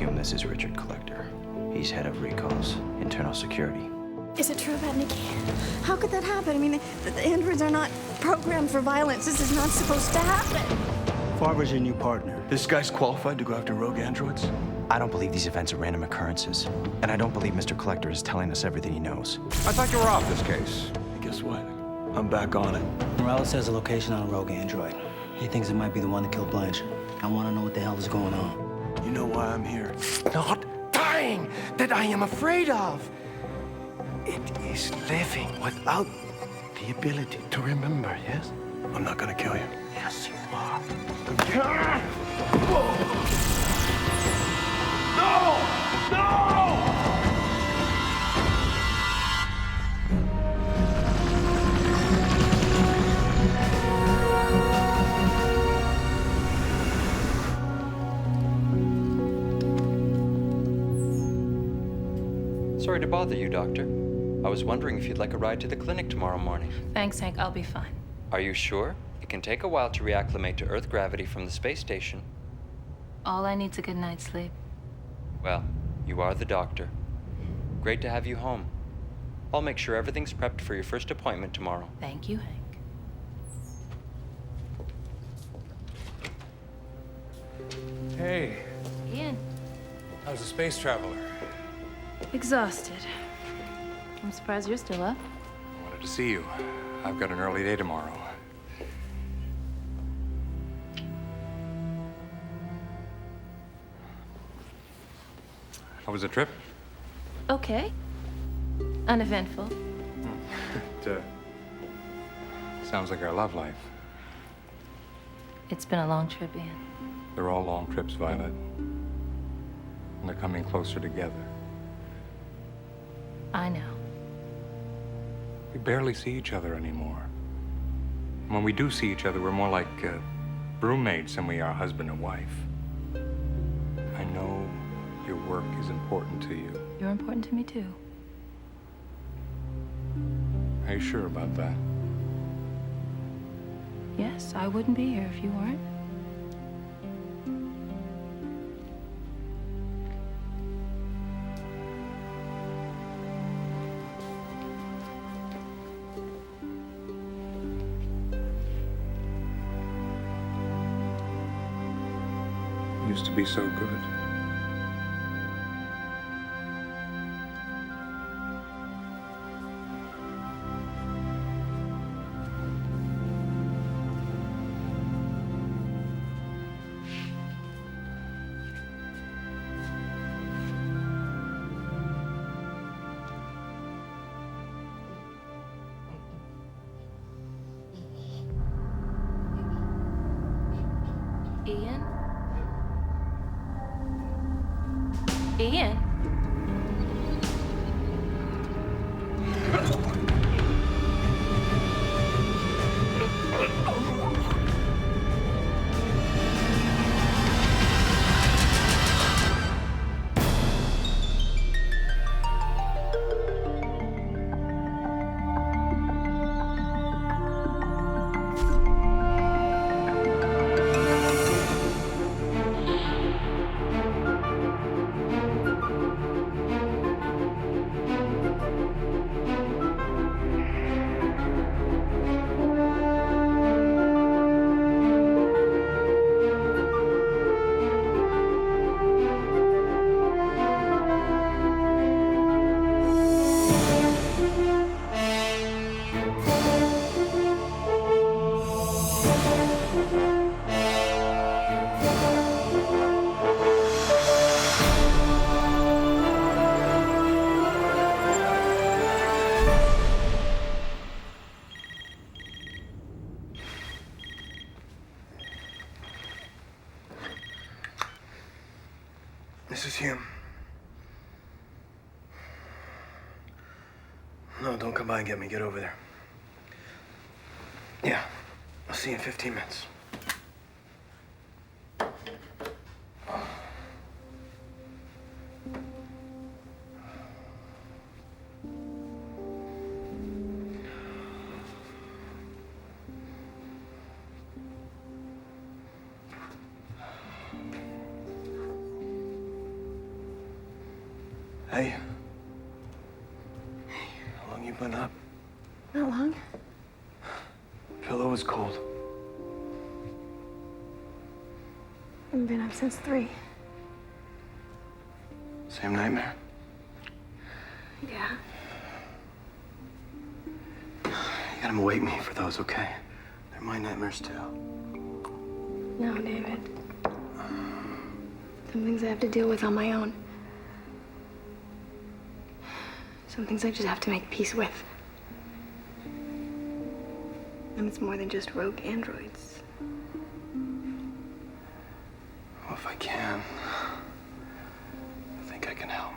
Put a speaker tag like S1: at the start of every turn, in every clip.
S1: Hume, this is Richard Collector. He's head of recalls, internal security.
S2: Is it true about Nikki? How could that happen? I mean, the androids are not programmed for violence. This is not supposed to happen.
S3: Farber's your new partner.
S4: This guy's qualified to go after rogue androids?
S1: I don't believe these events are random occurrences. And I don't believe Mr. Collector is telling us everything he knows.
S5: I thought you were off this case.
S4: Guess what? I'm back on it.
S3: Morales has a location on a rogue android. He thinks it might be the one that killed Blanche. I want to know what the hell is going on.
S4: You know why I'm here?
S5: Not dying that I am afraid of. It is living without the ability to remember, yes?
S4: I'm not gonna kill you.
S5: Yes, you are. No! No!
S6: Sorry to bother you, Doctor. I was wondering if you'd like a ride to the clinic tomorrow morning.
S7: Thanks, Hank. I'll be fine.
S6: Are you sure? It can take a while to reacclimate to Earth gravity from the space station.
S7: All I need's a good night's sleep.
S6: Well, you are the doctor. Great to have you home. I'll make sure everything's prepped for your first appointment tomorrow.
S7: Thank you, Hank.
S8: Hey,
S7: Ian.
S8: how's the space traveler?
S7: Exhausted. I'm surprised you're still up.
S8: I wanted to see you. I've got an early day tomorrow. How was the trip?
S7: Okay. Uneventful.
S8: It sounds like our love life.
S7: It's been a long trip, Ian.
S8: They're all long trips, Violet. And they're coming closer together.
S7: I know.
S8: We barely see each other anymore. And when we do see each other, we're more like roommates than we are husband and wife. I know your work is important to you.
S7: You're important to me, too.
S8: Are you sure about that?
S7: Yes, I wouldn't be here if you weren't.
S8: You used to be so good.
S7: Ian? Ian?
S4: Mrs. Hume. No, don't come by and get me. Get over there. Yeah, I'll see you in 15 minutes. Hey. How long you been up?
S2: Not long.
S4: Pillow was cold.
S2: I've been up since 3.
S4: Same nightmare?
S2: Yeah.
S4: You gotta wake me for those, okay? They're my nightmares too.
S2: No, David. Some things I have to deal with on my own. Some things I just have to make peace with. And it's more than just rogue androids.
S4: Well, if I can, I think I can help.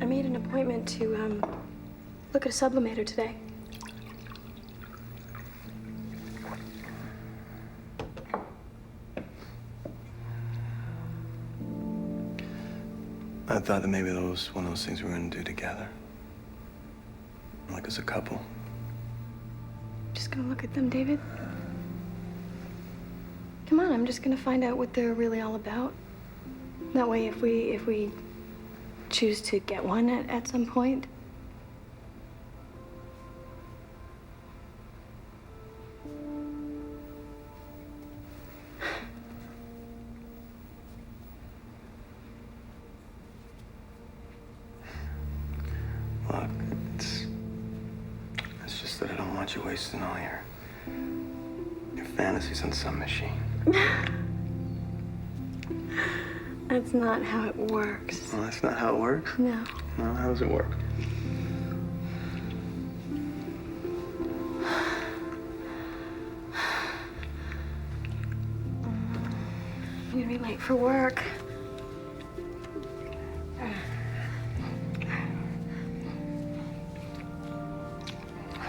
S2: I made an appointment to, look at a sublimator today.
S4: I thought that maybe that was one of those things we were gonna do together. Like as a couple.
S2: Just gonna look at them, David. Come on, I'm just gonna find out what they're really all about. That way, if we choose to get one at some point.
S4: Look, it's just that I don't want you wasting all your fantasies on some machine.
S2: That's not how it works.
S4: Well, that's not how it works.
S2: No.
S4: No, how does it work?
S2: I'm gonna be late for work.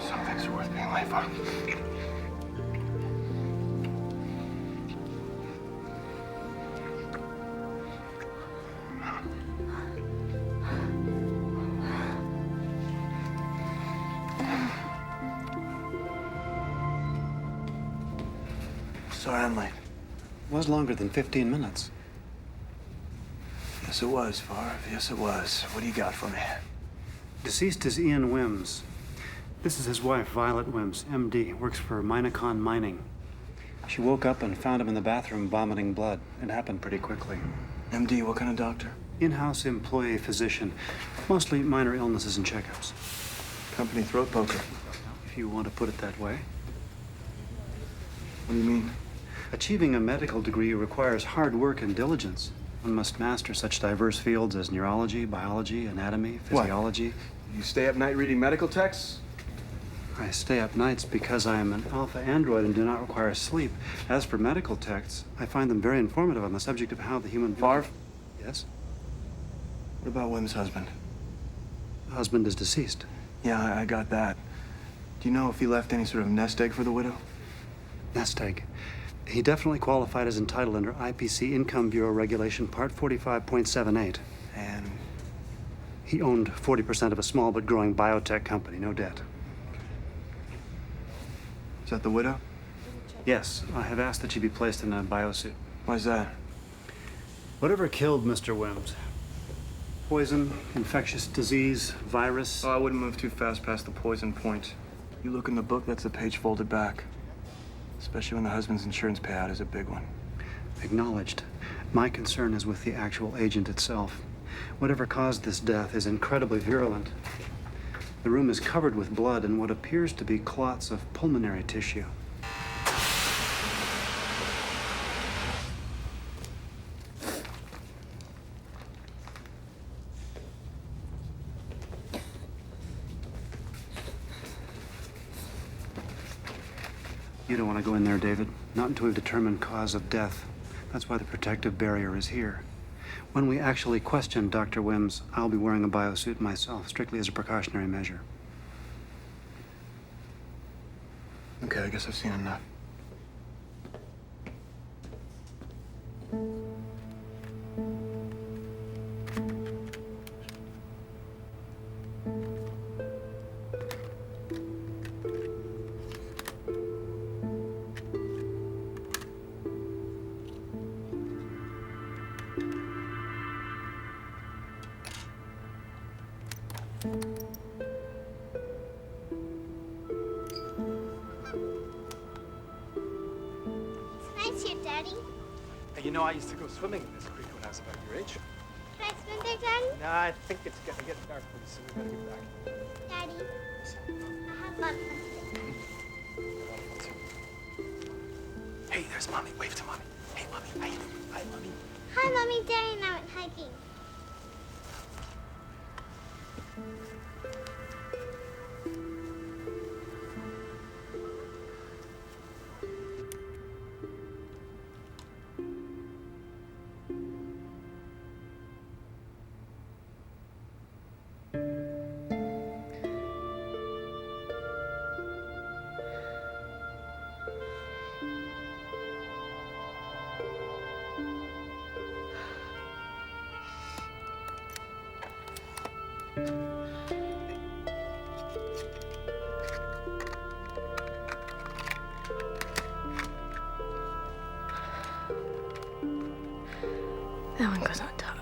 S4: Some things are worth being late for. Sorry I'm late.
S9: It was longer than 15 minutes.
S4: Yes, it was, Varv. Yes, it was. What do you got for me?
S9: Deceased is Ian Wims. This is his wife, Violet Wims, MD, works for Minacon Mining. She woke up and found him in the bathroom vomiting blood. It happened pretty quickly.
S4: MD, what kind of doctor?
S9: In-house employee physician, mostly minor illnesses and checkups.
S4: Company throat poker.
S9: If you want to put it that way.
S4: What do you mean?
S9: Achieving a medical degree requires hard work and diligence. One must master such diverse fields as neurology, biology, anatomy, physiology.
S4: What? You stay up night reading medical texts?
S9: I stay up nights because I am an alpha android and do not require sleep. As for medical texts, I find them very informative on the subject of how the human...
S4: Varv?
S9: Yes?
S4: What about Wim's husband?
S9: The husband is deceased.
S4: Yeah, I got that. Do you know if he left any sort of nest egg for the widow?
S9: Nest egg. He definitely qualified as entitled under IPC Income Bureau Regulation Part 45.78.
S4: And
S9: He owned 40% of a small but growing biotech company, no debt.
S4: is that the widow?
S9: Yes, I have asked that she be placed in a biosuit.
S4: Why's that?
S9: Whatever killed Mr. Wims? Poison, infectious disease, virus?
S4: Oh, I wouldn't move too fast past the poison point. You look in the book, that's the page folded back. Especially when the husband's insurance payout is a big one.
S9: Acknowledged. My concern is with the actual agent itself. Whatever caused this death is incredibly virulent. The room is covered with blood and what appears to be clots of pulmonary tissue. You don't want to go in there, David. Not until we've determined cause of death. That's why the protective barrier is here. When we actually question Dr. Wims, I'll be wearing a biosuit myself, strictly as a precautionary measure.
S4: Okay, I guess I've seen enough.
S10: this here, Daddy?
S11: Hey, you know, I used to go swimming in this creek when I was about your age.
S10: Can I swim there, Daddy?
S11: Nah, I think it's gonna get dark pretty soon. We gotta get back.
S10: Daddy, I have a lot of fun today.
S11: Hey, there's Mommy. Wave to Mommy. Hey, Mommy. How you doing? Hi, Mommy.
S10: Hi, Mommy, Daddy, and I went hiking.
S2: That one goes on top.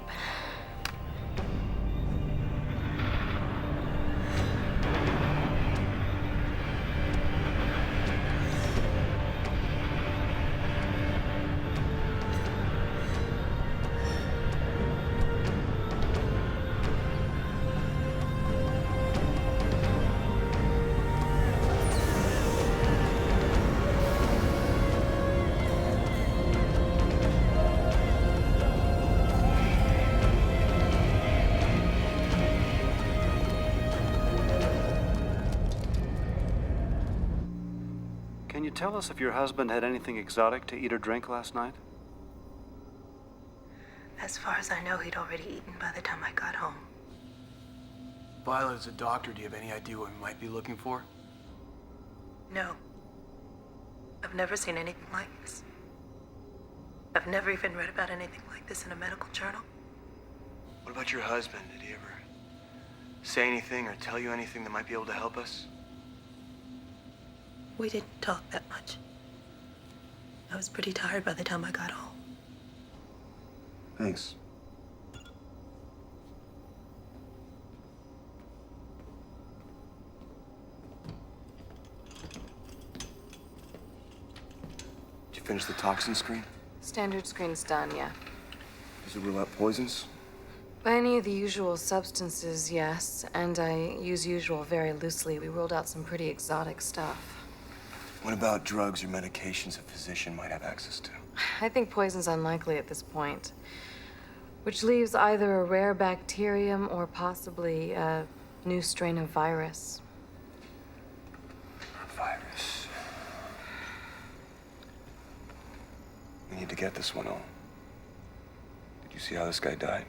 S9: Can you tell us if your husband had anything exotic to eat or drink last night?
S12: As far as I know, he'd already eaten by the time I got home.
S4: Violet, as a doctor, do you have any idea what we might be looking for?
S12: No. I've never seen anything like this. I've never even read about anything like this in a medical journal.
S4: What about your husband? Did he ever say anything or tell you anything that might be able to help us?
S12: We didn't talk that much. I was pretty tired by the time I got home.
S4: Thanks. Did you finish the toxin screen?
S13: Standard screen's done, yeah.
S4: Does it rule out poisons?
S13: By any of the usual substances, yes. And I use usual very loosely. We ruled out some pretty exotic stuff.
S4: What about drugs or medications a physician might have access to?
S13: I think poison's unlikely at this point. Which leaves either a rare bacterium or possibly a new strain of virus.
S4: Virus. We need to get this one on. Did you see how this guy died?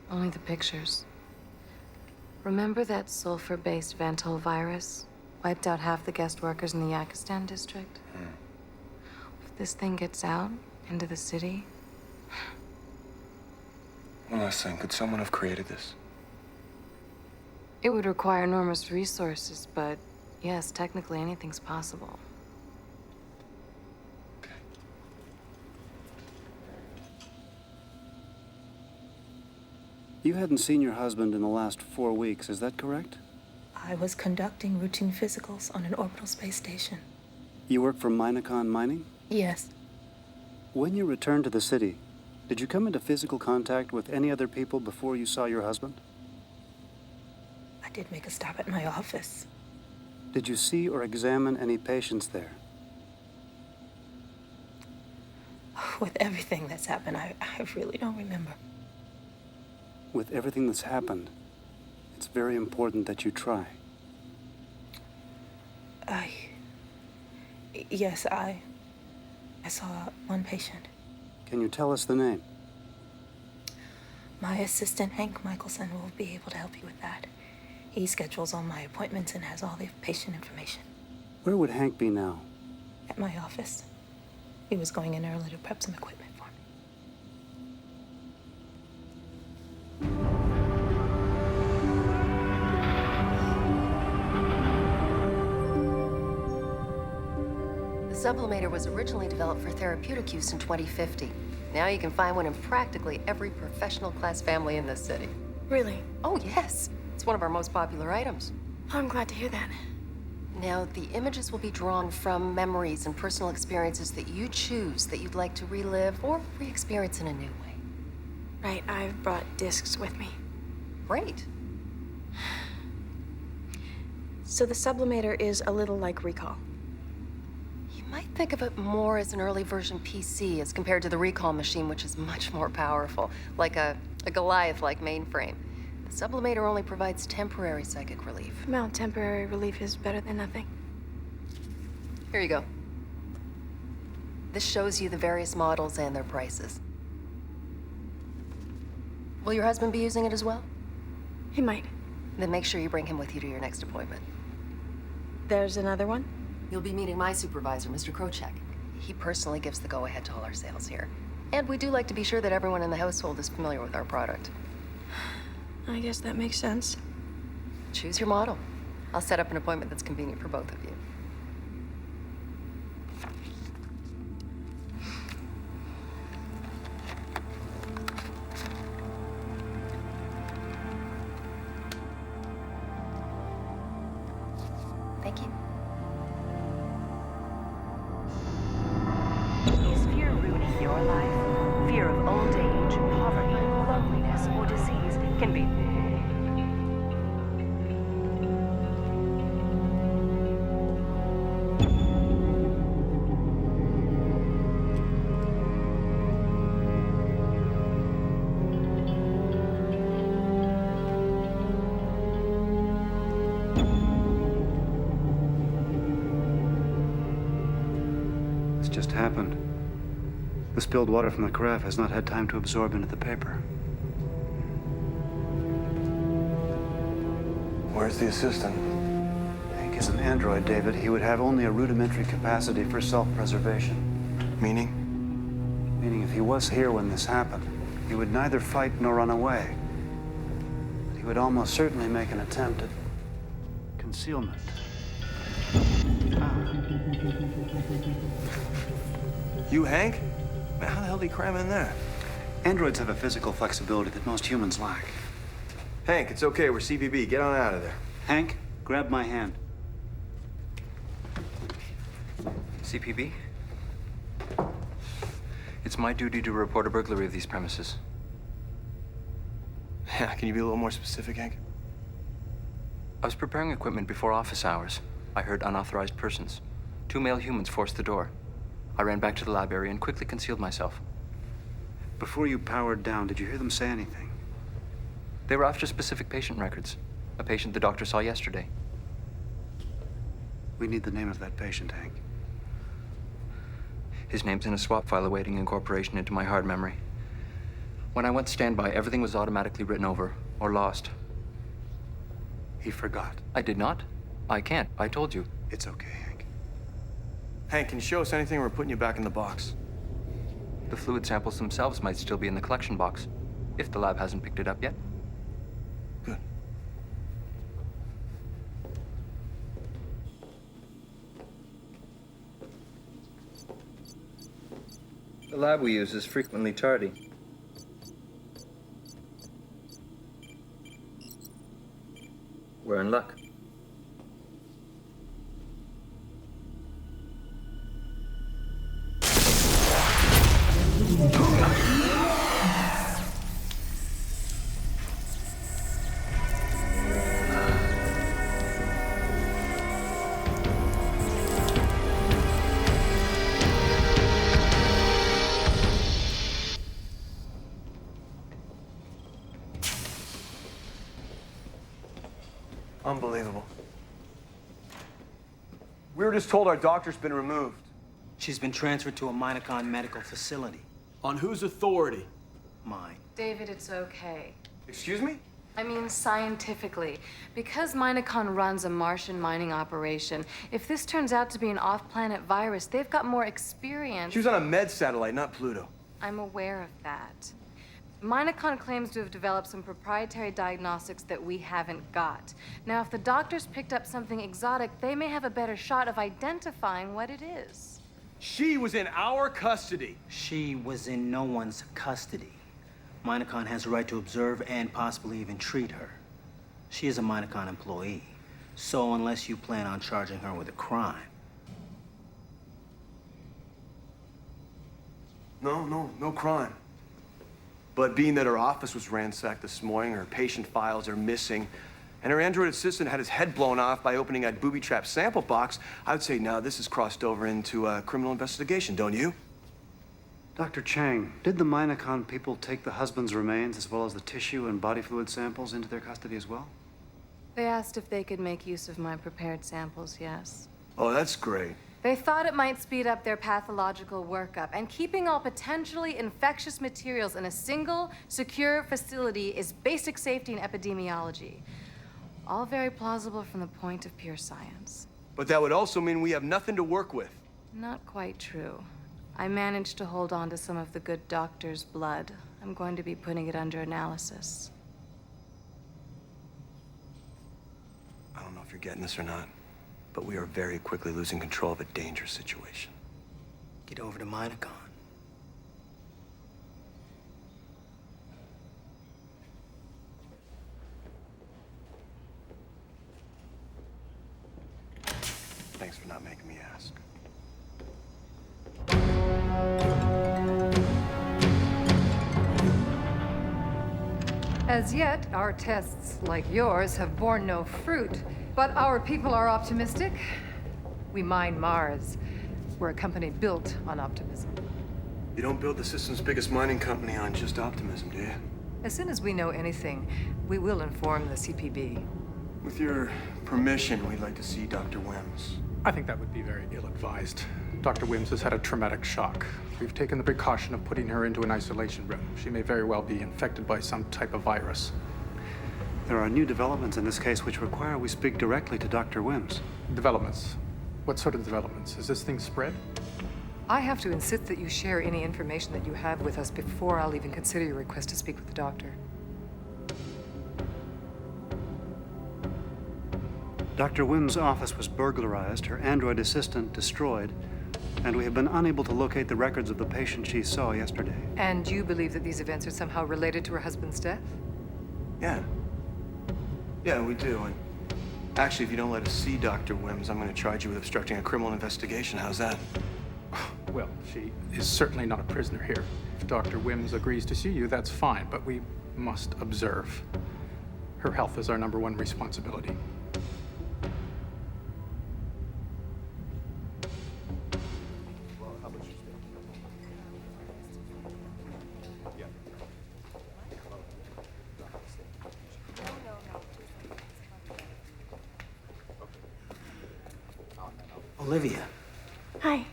S13: Only the pictures. Remember that sulfur-based Vantol virus? Wiped out half the guest workers in the Yakistan district? If this thing gets out into the city...
S4: One last thing. Could someone have created this?
S13: It would require enormous resources, but yes, technically anything's possible.
S9: You hadn't seen your husband in the last 4 weeks, is that correct?
S12: I was conducting routine physicals on an orbital space station.
S9: You work for Minacon Mining?
S12: Yes.
S9: When you returned to the city, did you come into physical contact with any other people before you saw your husband?
S12: I did make a stop at my office.
S9: Did you see or examine any patients there?
S12: With everything that's happened, I really don't remember.
S9: With everything that's happened, it's very important that you try.
S12: Yes, I saw one patient.
S9: Can you tell us the name?
S12: My assistant, Hank Michelson, will be able to help you with that. He schedules all my appointments and has all the patient information.
S9: Where would Hank be now?
S12: At my office. He was going in early to prep some equipment for me.
S14: The sublimator was originally developed for therapeutic use in 2050. Now you can find one in practically every professional class family in this city.
S2: Really?
S14: Oh, yes. It's one of our most popular items.
S2: Oh, I'm glad to hear that.
S14: Now, the images will be drawn from memories and personal experiences that you choose that you'd like to relive or re-experience in a new way.
S2: Right, I've brought discs with me.
S14: Great.
S2: So the sublimator is a little like Recall.
S14: You might think of it more as an early version PC as compared to the Recall machine, which is much more powerful, like a Goliath-like mainframe. The sublimator only provides temporary psychic relief.
S2: Well, temporary relief is better than nothing.
S14: Here you go. This shows you the various models and their prices. Will your husband be using it as well?
S2: He might.
S14: Then make sure you bring him with you to your next appointment.
S2: There's another one?
S14: You'll be meeting my supervisor, Mr. Krochek. He personally gives the go-ahead to all our sales here. And we do like to be sure that everyone in the household is familiar with our product.
S2: I guess that makes sense.
S14: Choose your model. I'll set up an appointment that's convenient for both of you. Thank you.
S15: Is fear ruining your life? Fear of old age, poverty, loneliness, or disease can be...
S9: This just happened. The spilled water from the carafe has not had time to absorb into the paper.
S4: Where's the assistant?
S9: Hank is an android, David. He would have only a rudimentary capacity for self-preservation.
S4: Meaning?
S9: Meaning if he was here when this happened, he would neither fight nor run away. But he would almost certainly make an attempt at concealment.
S4: You, Hank? Man, how the hell did he cram in there?
S9: Androids have a physical flexibility that most humans lack.
S4: Hank, it's okay. We're CBB. Get on out of there.
S9: Hank, grab my hand.
S6: CPB? It's my duty to report a burglary of these premises.
S4: Yeah, can you be a little more specific, Hank?
S6: I was preparing equipment before office hours. I heard unauthorized persons. 2 male humans forced the door. I ran back to the lab area and quickly concealed myself.
S9: Before you powered down, did you hear them say anything?
S6: They were after specific patient records. A patient the doctor saw yesterday.
S9: We need the name of that patient, Hank.
S6: His name's in a swap file awaiting incorporation into my hard memory. When I went standby, everything was automatically written over or lost.
S9: He forgot.
S6: I did not. I can't. I told you.
S9: It's okay, Hank.
S4: Hank, can you show us anything? We're putting you back in the box.
S6: The fluid samples themselves might still be in the collection box, if the lab hasn't picked it up yet.
S4: Good.
S6: The lab we use is frequently tardy. We're in luck.
S4: Unbelievable. We were just told our doctor's been removed.
S3: She's been transferred to a Minocon medical facility.
S11: On whose authority?
S3: Mine.
S13: David, it's okay.
S4: Excuse me?
S13: I mean, scientifically. Because Minocon runs a Martian mining operation, if this turns out to be an off-planet virus, they've got more experience.
S4: She was on a med satellite, not Pluto.
S13: I'm aware of that. Minocon claims to have developed some proprietary diagnostics that we haven't got. Now, if the doctors picked up something exotic, they may have a better shot of identifying what it is.
S11: She was in our custody.
S3: She was in no one's custody. Minocon has a right to observe and possibly even treat her. She is a Minocon employee. So unless you plan on charging her with a crime.
S4: No crime. But being that her office was ransacked this morning, her patient files are missing, and her android assistant had his head blown off by opening that booby-trapped sample box, I would say now this has crossed over into a criminal investigation, don't you?
S9: Dr. Chang, did the Minacon people take the husband's remains as well as the tissue and body fluid samples into their custody as well?
S13: They asked if they could make use of my prepared samples, yes.
S4: Oh, that's great.
S13: They thought it might speed up their pathological workup, and keeping all potentially infectious materials in a single, secure facility is basic safety and epidemiology. All very plausible from the point of pure science.
S4: But that would also mean we have nothing to work with.
S13: Not quite true. I managed to hold on to some of the good doctor's blood. I'm going to be putting it under analysis.
S4: I don't know if you're getting this or not, but we are very quickly losing control of a dangerous situation.
S3: Get over to Minacon.
S4: Thanks for not making me ask.
S16: As yet, our tests, like yours, have borne no fruit. But our people are optimistic. We mine Mars. We're a company built on optimism.
S4: You don't build the system's biggest mining company on just optimism, do you?
S16: As soon as we know anything, we will inform the CPB.
S4: With your permission, we'd like to see Dr. Wims.
S17: I think that would be very ill-advised. Dr. Wims has had a traumatic shock. We've taken the precaution of putting her into an isolation room. She may very well be infected by some type of virus.
S9: There are new developments in this case which require we speak directly to Dr. Wims.
S17: Developments? What sort of developments? Is this thing spread?
S16: I have to insist that you share any information that you have with us before I'll even consider your request to speak with the doctor.
S9: Dr. Wims' office was burglarized, her android assistant destroyed, and we have been unable to locate the records of the patient she saw yesterday.
S16: And you believe that these events are somehow related to her husband's death?
S4: Yeah. Yeah, we do. And actually, if you don't let us see Dr. Wims, I'm going to charge you with obstructing a criminal investigation. How's that?
S17: Well, she is certainly not a prisoner here. If Dr. Wims agrees to see you, that's fine, but we must observe. Her health is our #1 responsibility.
S3: Olivia.
S2: Hi.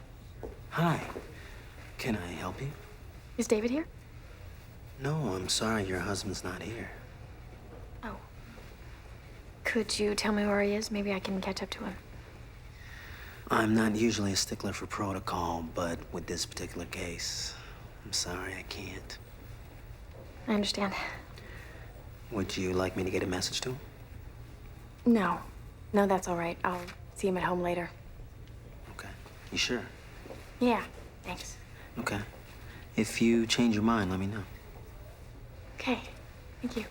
S3: Hi. Can I help you?
S2: Is David here?
S3: No, I'm sorry, your husband's not here.
S2: Oh. Could you tell me where he is? Maybe I can catch up to him.
S3: I'm not usually a stickler for protocol, but with this particular case, I'm sorry, I can't.
S2: I understand.
S3: Would you like me to get a message to him?
S2: No. No, that's all right. I'll see him at home later.
S3: You sure?
S2: Yeah, thanks.
S3: Okay. If you change your mind, let me know.
S2: Okay, thank you.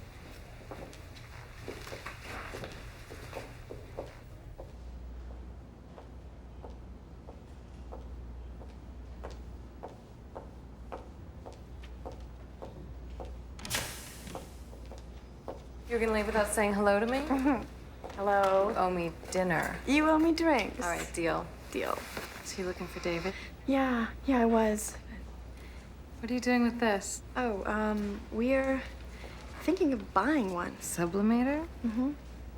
S13: You're gonna leave without saying hello to me?
S2: Hello.
S13: You owe me dinner.
S2: You owe me drinks.
S13: All right, deal.
S2: Deal.
S13: Is he looking for David?
S2: Yeah, I was.
S13: What are you doing with this?
S2: Oh, we're thinking of buying one.
S13: Sublimator?
S2: Mm-hmm.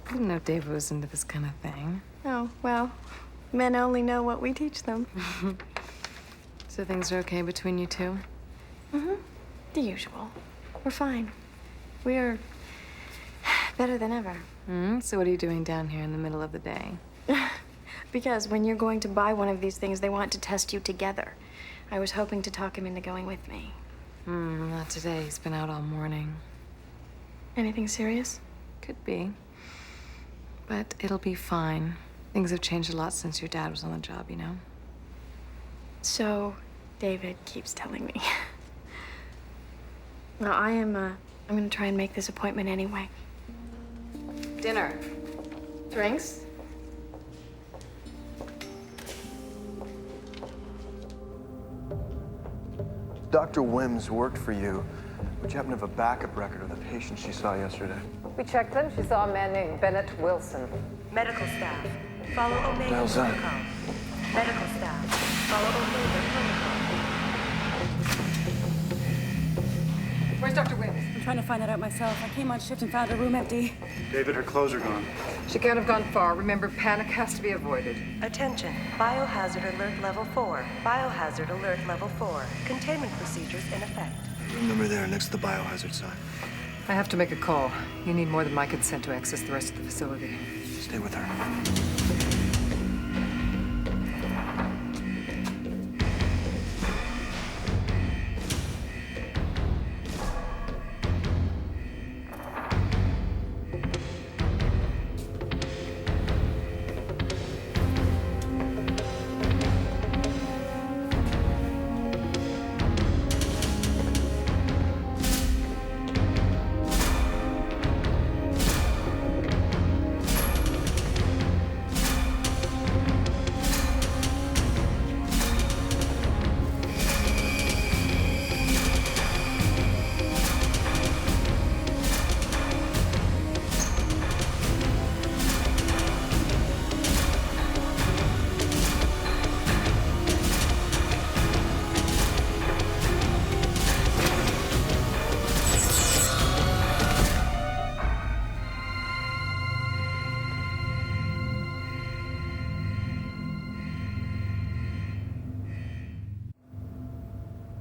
S13: I didn't know David was into this kind of thing.
S2: Oh, well, men only know what we teach them.
S13: So things are okay between you two?
S2: Mm-hmm. The usual. We're fine. We're better than ever.
S13: So what are you doing down here in the middle of the day?
S2: Because when you're going to buy one of these things, they want to test you together. I was hoping to talk him into going with me.
S13: Not today. He's been out all morning.
S2: Anything serious?
S13: Could be. But it'll be fine. Things have changed a lot since your dad was on the job, you know?
S2: So, David keeps telling me. Well, I'm gonna try and make this appointment anyway.
S13: Dinner.
S16: Drinks?
S4: Dr. Wims worked for you. Would you happen to have a backup record of the patient she saw yesterday?
S16: We checked them. She saw a man named Bennett Wilson.
S15: Medical staff, follow Omega
S4: hell's that?
S15: protocol. Medical staff, follow Omega protocol.
S16: Where's Dr. Wims?
S18: I'm trying to find that out myself. I came on shift and found her room empty.
S9: David, her clothes are gone.
S16: She can't have gone far. Remember, panic has to be avoided.
S15: Attention, biohazard alert level 4. Biohazard alert level 4. Containment procedures in effect.
S4: Room number there, next to the biohazard sign.
S16: I have to make a call. You need more than my consent to access the rest of the facility.
S4: Stay with her.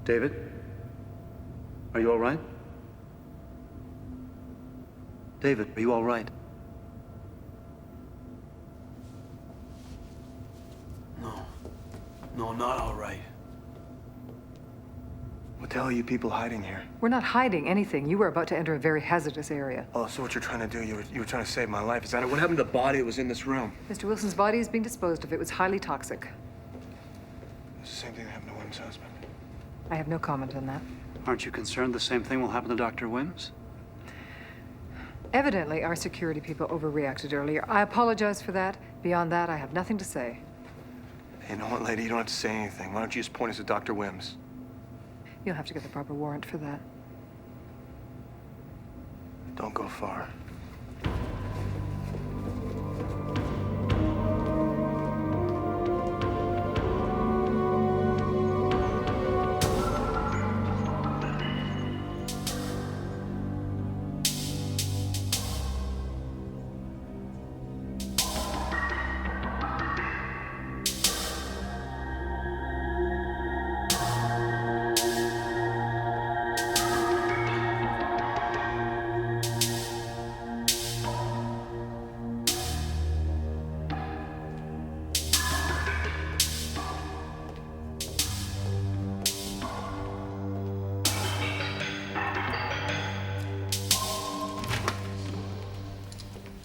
S9: David? Are you all right? David, are you all right?
S4: No, I'm not all right. What the hell are you people hiding here?
S16: We're not hiding anything. You were about to enter a very hazardous area.
S4: Oh, so what you're trying to do, you were trying to save my life. Is that it? What happened to the body that was in this room?
S16: Mr. Wilson's body is being disposed of. It was highly toxic.
S4: It's the same thing that happened to Wim's husband.
S16: I have no comment on that.
S9: Aren't you concerned the same thing will happen to Dr. Wims?
S16: Evidently, our security people overreacted earlier. I apologize for that. Beyond that, I have nothing to say.
S4: You know what, lady? You don't have to say anything. Why don't you just point us at Dr. Wims?
S16: You'll have to get the proper warrant for that.
S4: Don't go far.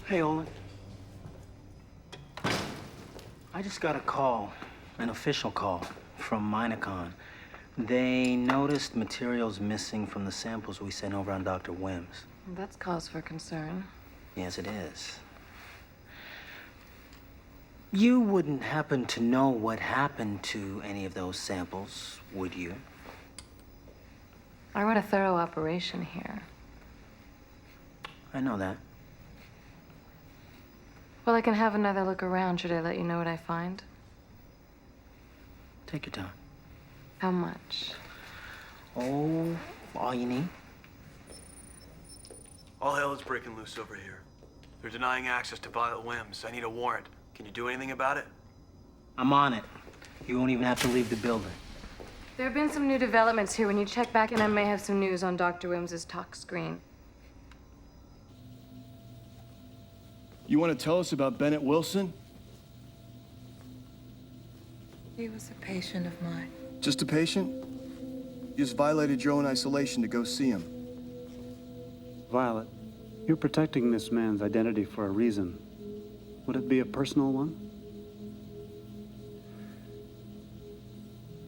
S3: Hey, Olin. I just got a call, an official call, from Minacon. They noticed materials missing from the samples we sent over on Dr. Wims.
S13: That's cause for concern.
S3: Yes, it is. You wouldn't happen to know what happened to any of those samples, would you?
S13: I run a thorough operation here.
S3: I know that.
S13: Well, I can have another look around. Should I let you know what I find?
S3: Take your time.
S13: How much?
S3: Oh, all you need.
S4: All hell is breaking loose over here. They're denying access to Violet Wims. I need a warrant. Can you do anything about it?
S3: I'm on it. You won't even have to leave the building.
S13: There have been some new developments here. When you check back in, I may have some news on Dr. Wims's tox screen.
S4: You want to tell us about Bennett Wilson?
S12: He was a patient of mine.
S4: Just a patient? You just violated your own isolation to go see him.
S9: Violet, you're protecting this man's identity for a reason. Would it be a personal one?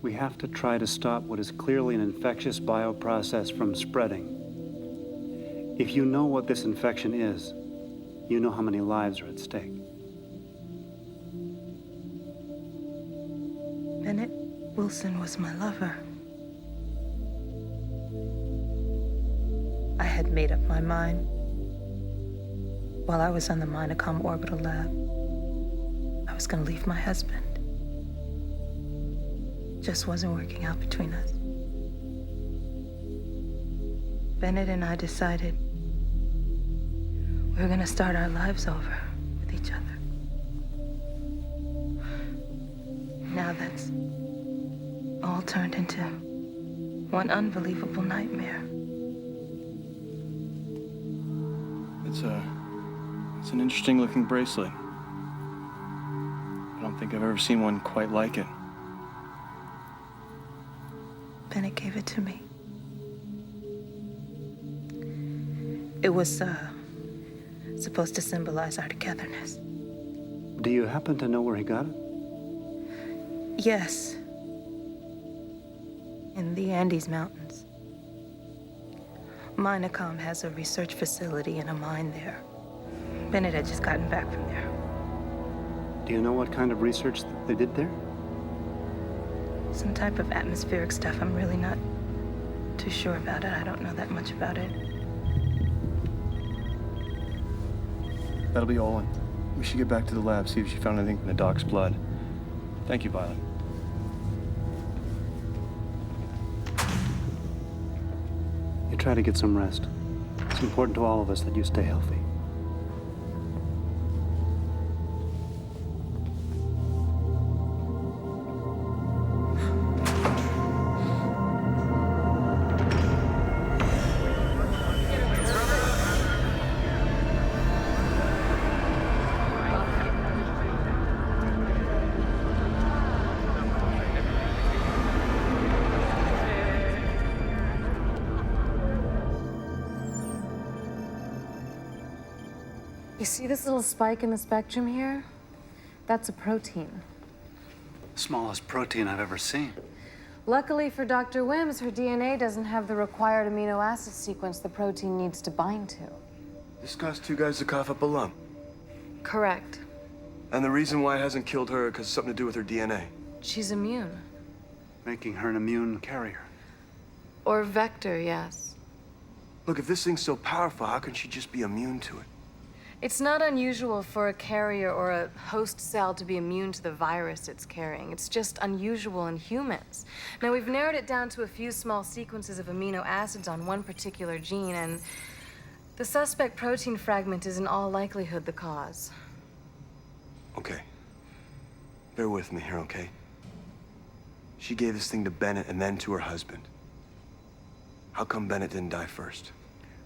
S9: We have to try to stop what is clearly an infectious bioprocess from spreading. If you know what this infection is, you know how many lives are at stake.
S12: Wilson was my lover. I had made up my mind while I was on the Minacom orbital lab. I was gonna leave my husband. Just wasn't working out between us. Bennett and I decided we were gonna start our lives over with each other. Now that's all turned into one unbelievable nightmare.
S4: It's an interesting looking bracelet. I don't think I've ever seen one quite like it.
S12: Bennett gave it to me. It was, supposed to symbolize our togetherness.
S9: Do you happen to know where he got it?
S12: Yes. In the Andes Mountains. Minacom has a research facility and a mine there. Bennett had just gotten back from there.
S9: Do you know what kind of research they did there?
S12: Some type of atmospheric stuff. I'm really not too sure about it. I don't know that much about it.
S4: That'll be Olin. We should get back to the lab, see if she found anything in the doc's blood. Thank you, Violet.
S9: You try to get some rest. It's important to all of us that you stay healthy.
S13: You see this little spike in the spectrum here? That's a protein.
S9: Smallest protein I've ever seen.
S13: Luckily for Dr. Wims, her DNA doesn't have the required amino acid sequence the protein needs to bind to.
S4: This caused two guys to cough up a lump.
S13: Correct.
S4: And the reason why it hasn't killed her because it's something to do with her DNA.
S13: She's immune.
S9: Making her an immune carrier.
S13: Or vector, yes.
S4: Look, if this thing's so powerful, how can she just be immune to it?
S13: It's not unusual for a carrier or a host cell to be immune to the virus it's carrying. It's just unusual in humans. Now, we've narrowed it down to a few small sequences of amino acids on one particular gene, and the suspect protein fragment is in all likelihood the cause.
S4: Okay. Bear with me here, okay? She gave this thing to Bennett and then to her husband. How come Bennett didn't die first?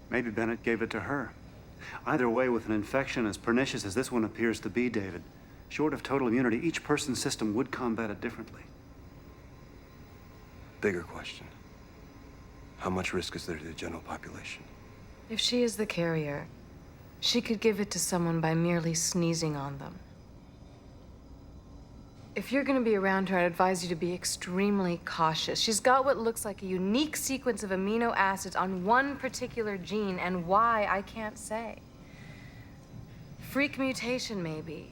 S9: Maybe Bennett gave it to her. Either way, with an infection as pernicious as this one appears to be, David, short of total immunity, each person's system would combat it differently.
S4: Bigger question. How much risk is there to the general population?
S13: If she is the carrier, she could give it to someone by merely sneezing on them. If you're going to be around her, I'd advise you to be extremely cautious. She's got what looks like a unique sequence of amino acids on one particular gene, and why, I can't say. Freak mutation, maybe.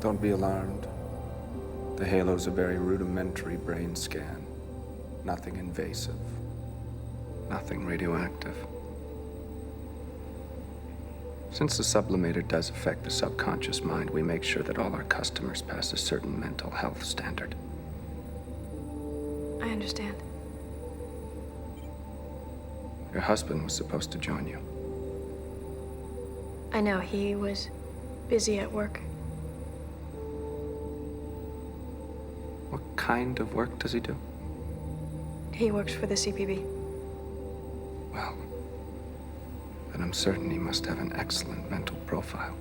S19: Don't be alarmed. The Halo's a very rudimentary brain scan. Nothing invasive. Nothing radioactive. Since the sublimator does affect the subconscious mind, we make sure that all our customers pass a certain mental health standard.
S2: I understand.
S19: Your husband was supposed to join you.
S2: I know, he was busy at work.
S19: What kind of work does he do?
S2: He works for the CPB.
S19: Well, then I'm certain he must have an excellent mental profile.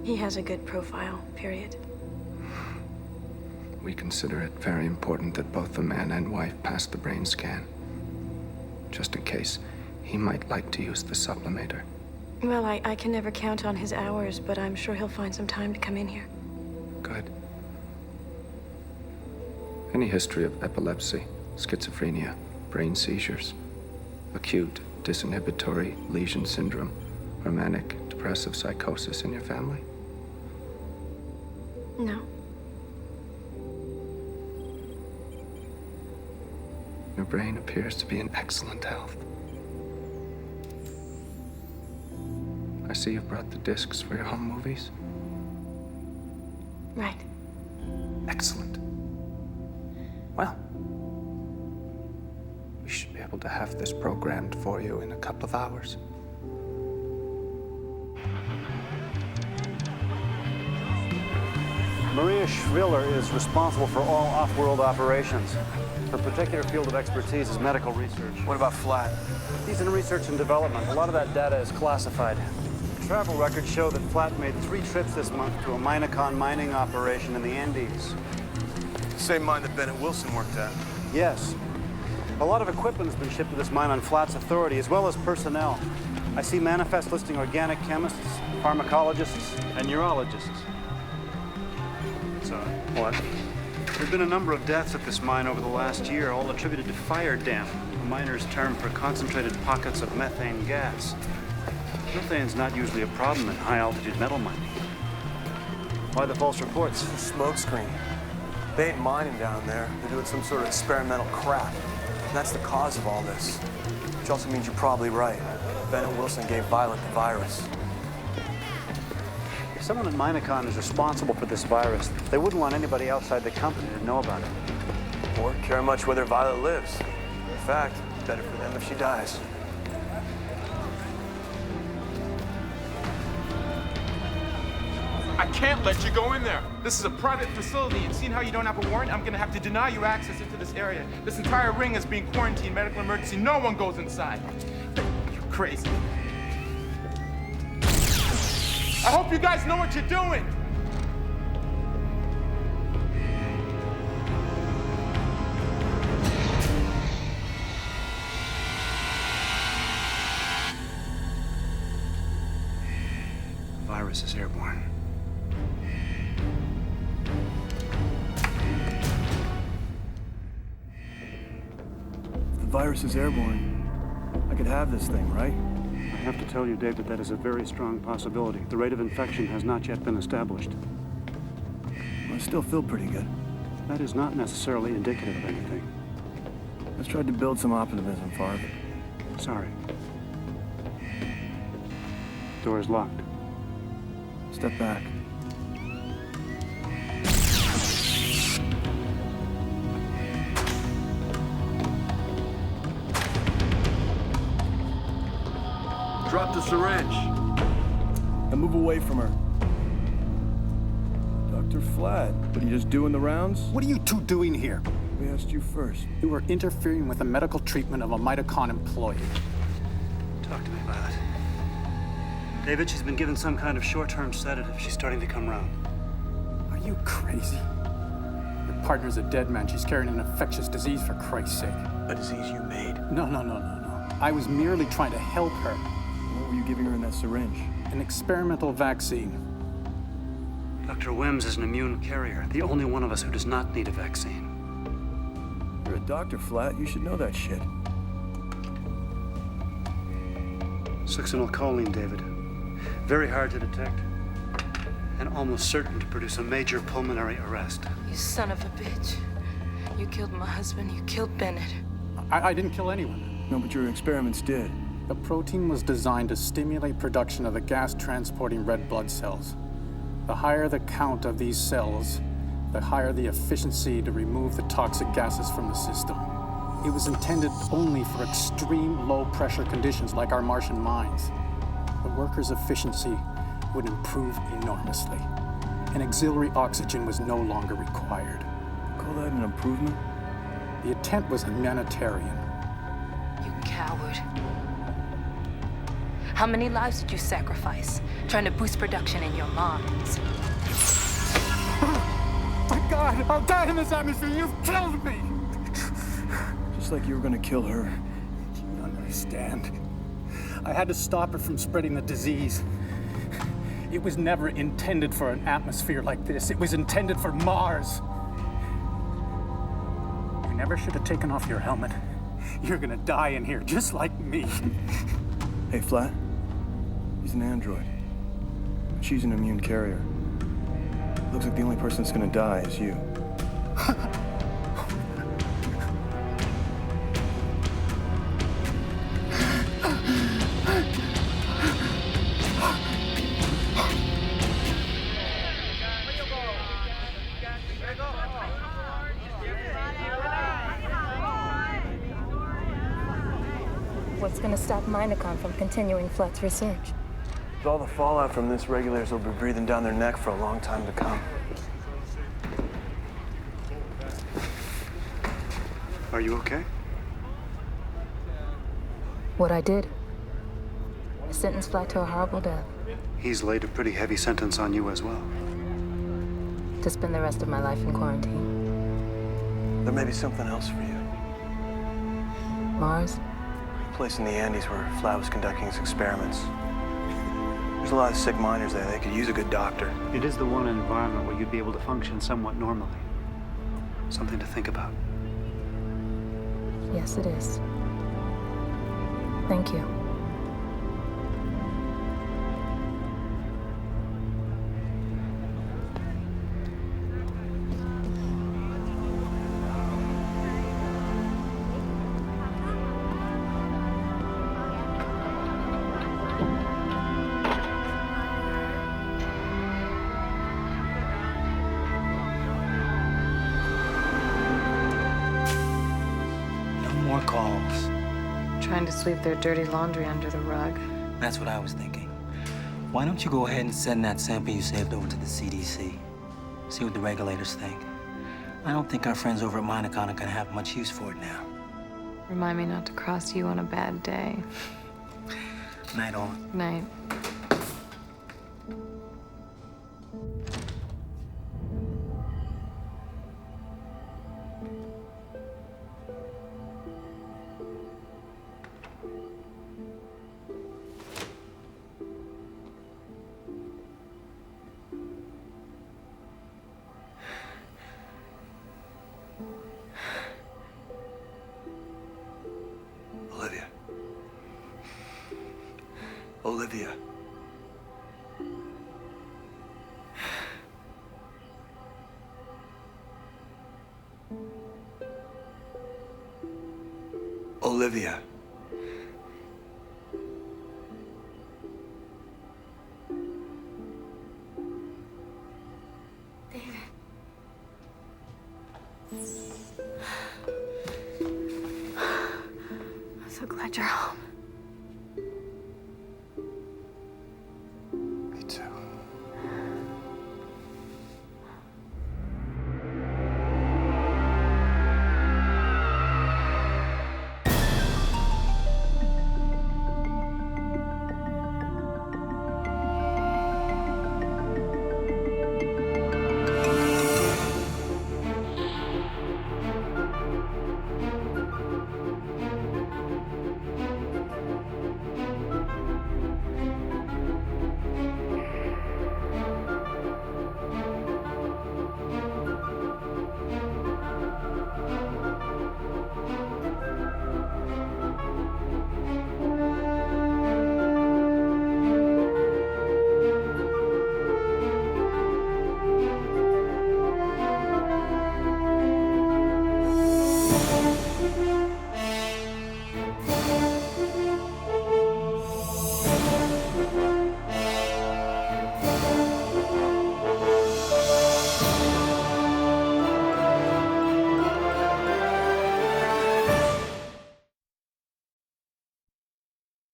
S2: He has a good profile, period.
S19: We consider it very important that both the man and wife pass the brain scan. Just in case, he might like to use the sublimator.
S2: Well, I can never count on his hours, but I'm sure he'll find some time to come in here.
S19: Good. Any history of epilepsy? schizophrenia, brain seizures, acute disinhibitory lesion syndrome, or manic depressive psychosis in your family?
S2: No.
S19: Your brain appears to be in excellent health. I see you've brought the discs for your home movies.
S2: Right.
S19: Excellent. Well, we should be able to have this programmed for you in a couple of hours.
S9: Maria Schwiller is responsible for all off-world operations. Her particular field of expertise is medical research.
S4: What about Flat?
S9: He's in research and development. A lot of that data is classified. Travel records show that Flat made 3 trips this month to a Minacon mining operation in the Andes.
S4: Same mine that Bennett Wilson worked at.
S9: Yes. A lot of equipment has been shipped to this mine on Flat's authority, as well as personnel. I see manifests listing organic chemists, pharmacologists, and neurologists. So, what? There have been a number of deaths at this mine over the last year, all attributed to fire damp, a miner's term for concentrated pockets of methane gas. Methane's not usually a problem in high-altitude metal mining. Why the false reports?
S4: It's a smokescreen. They ain't mining down there. They're doing some sort of experimental crap. And that's the cause of all this. Which also means you're probably right. Bennett Wilson gave Violet the virus.
S9: If someone at Minacon is responsible for this virus, they wouldn't want anybody outside the company to know about it.
S4: Or care much whether Violet lives. In fact, better for them if she dies.
S11: I can't let you go in there. This is a private facility, and seeing how you don't have a warrant, I'm gonna have to deny you access into this area. This entire ring is being quarantined, medical emergency. No one goes inside. You're crazy. I hope you guys know what you're doing.
S9: The virus is airborne.
S4: The virus is airborne. I could have this thing, right?
S9: I have to tell you, David, that is a very strong possibility. The rate of infection has not yet been established.
S4: I still feel pretty good.
S9: That is not necessarily indicative of anything.
S4: Let's try to build some optimism, Farb.
S9: Sorry. Door is locked.
S4: Step back. Drop the syringe. And move away from her. Dr. Flat, what are you just doing the rounds?
S17: What are you two doing here?
S4: We asked you first.
S17: You were interfering with the medical treatment of a Mitocon employee.
S9: Talk to me, Violet. David, she's been given some kind of short-term sedative. She's starting to come round.
S17: Are you crazy? Your partner's a dead man. She's carrying an infectious disease, for Christ's sake.
S4: A disease you made.
S17: No. I was merely trying to help her.
S4: What were you giving her in that syringe?
S17: An experimental vaccine.
S9: Dr. Wims is an immune carrier, the only one of us who does not need a vaccine.
S4: You're a doctor, Flat. You should know that shit.
S9: Succinylcholine, David. Very hard to detect, and almost certain to produce a major pulmonary arrest.
S14: You son of a bitch. You killed my husband. You killed Bennett.
S17: I didn't kill anyone.
S4: No, but your experiments did.
S17: The protein was designed to stimulate production of the gas-transporting red blood cells. The higher the count of these cells, the higher the efficiency to remove the toxic gases from the system. It was intended only for extreme low-pressure conditions like our Martian mines. The workers' efficiency would improve enormously, and auxiliary oxygen was no longer required.
S4: Call that an improvement?
S17: The intent was humanitarian.
S14: You coward. How many lives did you sacrifice trying to boost production in your mines?
S17: My God, I'll die in this atmosphere. You've killed me.
S4: Just like you were gonna kill her.
S17: You don't understand. I had to stop her from spreading the disease. It was never intended for an atmosphere like this. It was intended for Mars. You never should have taken off your helmet. You're gonna die in here, just like me.
S4: Hey, Flat. He's an android. She's an immune carrier. Looks like the only person that's gonna die is you.
S2: What's gonna stop Minecon from continuing Flat's research?
S4: With all the fallout from this, regulators will be breathing down their neck for a long time to come.
S9: Are you okay?
S2: What I did. I sentenced Flat to a horrible death.
S9: He's laid a pretty heavy sentence on you as well.
S2: To spend the rest of my life in quarantine.
S4: There may be something else for you.
S2: Mars?
S4: A place in the Andes where Flat was conducting his experiments. There's a lot of sick miners there. They could use a good doctor.
S9: It is the one environment where you'd be able to function somewhat normally. Something to think about.
S2: Yes, it is. Thank you.
S3: More calls.
S13: Trying to sweep their dirty laundry under the rug.
S3: That's what I was thinking. Why don't you go ahead and send that sample you saved over to the CDC? See what the regulators think. I don't think our friends over at Minecon are gonna have much use for it now.
S13: Remind me not to cross you on a bad day.
S3: Night on.
S13: Night.
S4: Olivia. Olivia. Olivia.
S2: I'm so glad you're home.